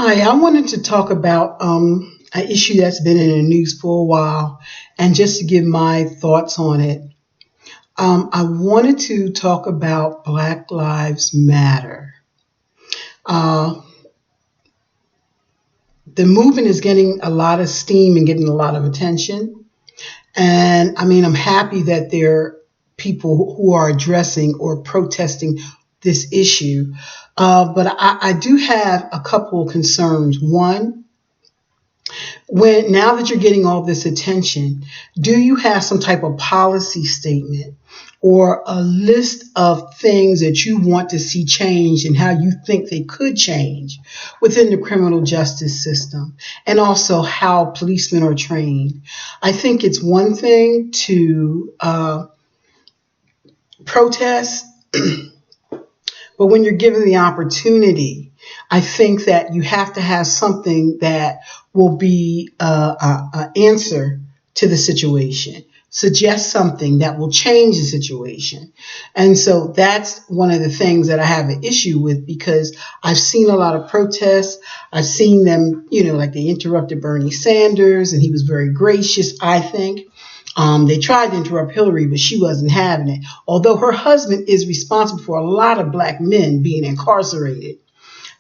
Hi, I wanted to talk about an issue that's been in the news for a while and just to give my thoughts on it. I wanted to talk about Black Lives Matter. Uh, the movement is getting a lot of steam and getting a lot of attention. And I mean, I'm happy that there are people who are addressing or protesting this issue. But I do have a couple of concerns. One, when now that you're getting all this attention, do you have some type of policy statement or a list of things that you want to see changed and how you think they could change within the criminal justice system, and also how policemen are trained? I think it's one thing to protest, but when you're given the opportunity, I think that you have to have something that will be a answer to the situation. Suggest something that will change the situation. And so that's one of the things that I have an issue with, because I've seen a lot of protests. I've seen them, like they interrupted Bernie Sanders and he was very gracious, I think. They tried to interrupt Hillary, but she wasn't having it. Although her husband is responsible for a lot of black men being incarcerated.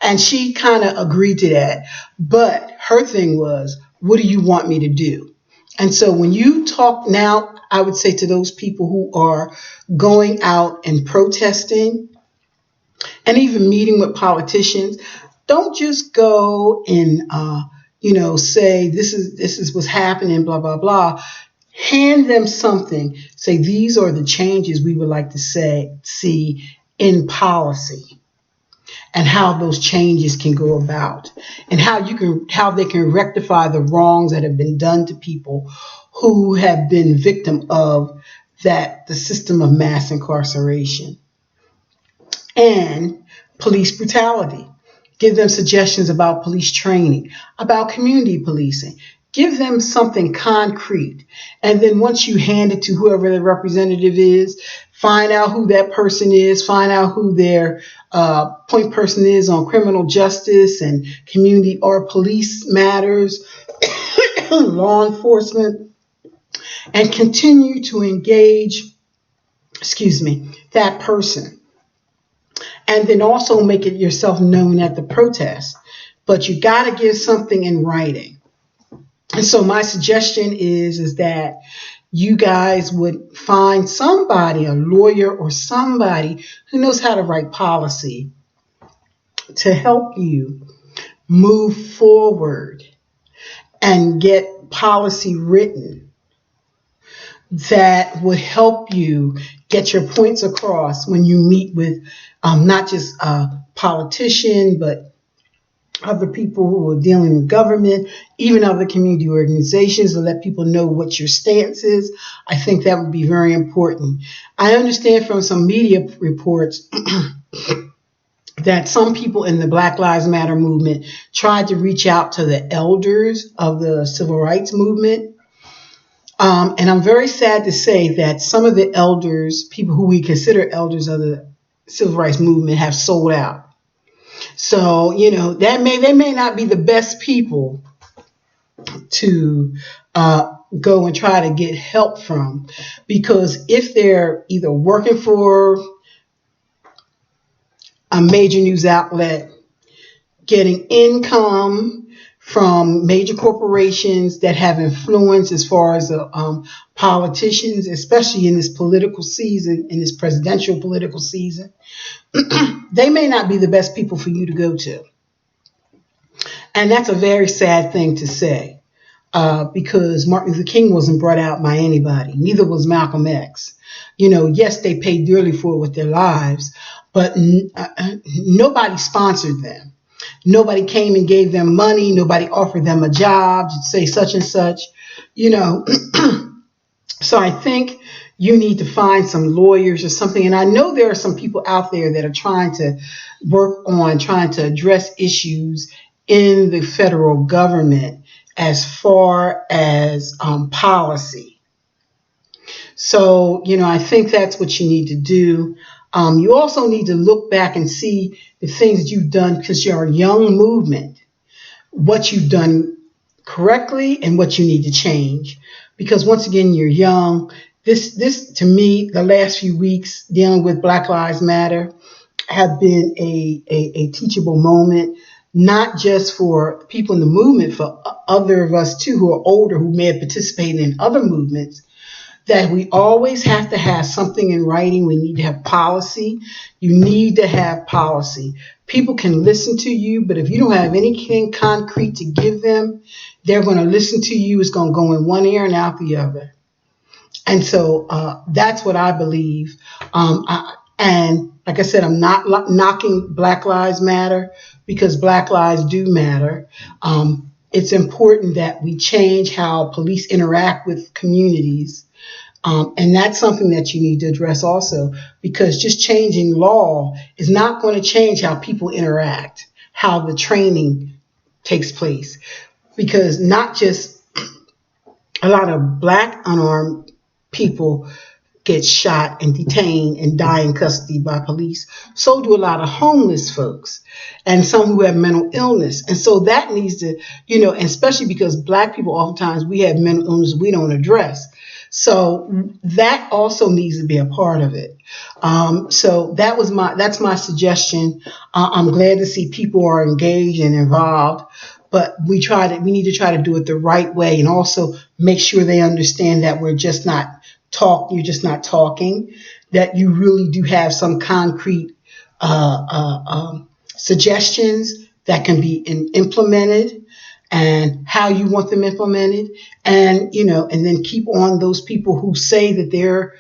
And she kind of agreed to that. But her thing was, what do you want me to do? And so when you talk now, I would say to those people who are going out and protesting and even meeting with politicians, don't just go and say this is what's happening, blah blah blah. Hand them something. Say these are the changes we would like to see in policy, and how those changes can go about, and how they can rectify the wrongs that have been done to people who have been victim of the system of mass incarceration and police brutality. Give them suggestions about police training, about community policing. Give them something concrete. And then once you hand it to whoever the representative is, find out who that person is, find out who their point person is on criminal justice and community or police matters, law enforcement, and continue to engage, that person. And then also make it yourself known at the protest. But you got to give something in writing. And so my suggestion is that you guys would find somebody, a lawyer or somebody who knows how to write policy, to help you move forward and get policy written that would help you get your points across when you meet with not just a politician, but other people who are dealing with government, even other community organizations, to let people know what your stance is. I think that would be very important. I understand from some media reports that some people in the Black Lives Matter movement tried to reach out to the elders of the civil rights movement. And I'm very sad to say that some of the elders, people who we consider elders of the civil rights movement, have sold out. So, they may not be the best people to go and try to get help from, because if they're either working for a major news outlet, getting income from major corporations that have influence as far as politicians, especially in this political season, in this presidential political season, they may not be the best people for you to go to. And that's a very sad thing to say, because Martin Luther King wasn't brought out by anybody. Neither was Malcolm X. Yes, they paid dearly for it with their lives, but nobody sponsored them. Nobody came and gave them money. Nobody offered them a job to say such and such, So I think you need to find some lawyers or something. And I know there are some people out there that are trying to trying to address issues in the federal government as far as policy. So, I think that's what you need to do. You also need to look back and see the things that you've done, because you're a young movement. what you've done correctly and what you need to change. Because once again, you're young. This to me, the last few weeks dealing with Black Lives Matter have been a teachable moment, not just for people in the movement, for other of us too who are older who may have participated in other movements, that we always have to have something in writing. We need to have policy. You need to have policy. People can listen to you, but if you don't have anything concrete to give them, they're going to listen to you. It's going to go in one ear and out the other. And so that's what I believe. And like I said, I'm not knocking Black Lives Matter, because Black lives do matter. It's important that we change how police interact with communities. And that's something that you need to address also, because just changing law is not going to change how people interact, how the training takes place. Because not just a lot of Black unarmed people get shot and detained and die in custody by police, so do a lot of homeless folks and some who have mental illness. And so that needs to, and especially because Black people, oftentimes we have mental illness we don't address. So that also needs to be a part of it. So that's my suggestion. I'm glad to see people are engaged and involved, but we need to try to do it the right way, and also make sure they understand that you're just not talking, that you really do have some concrete suggestions that can be implemented, and how you want them implemented, and and then keep on those people who say that they're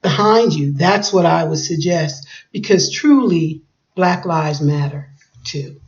behind you. That's what I would suggest, because truly Black lives matter too.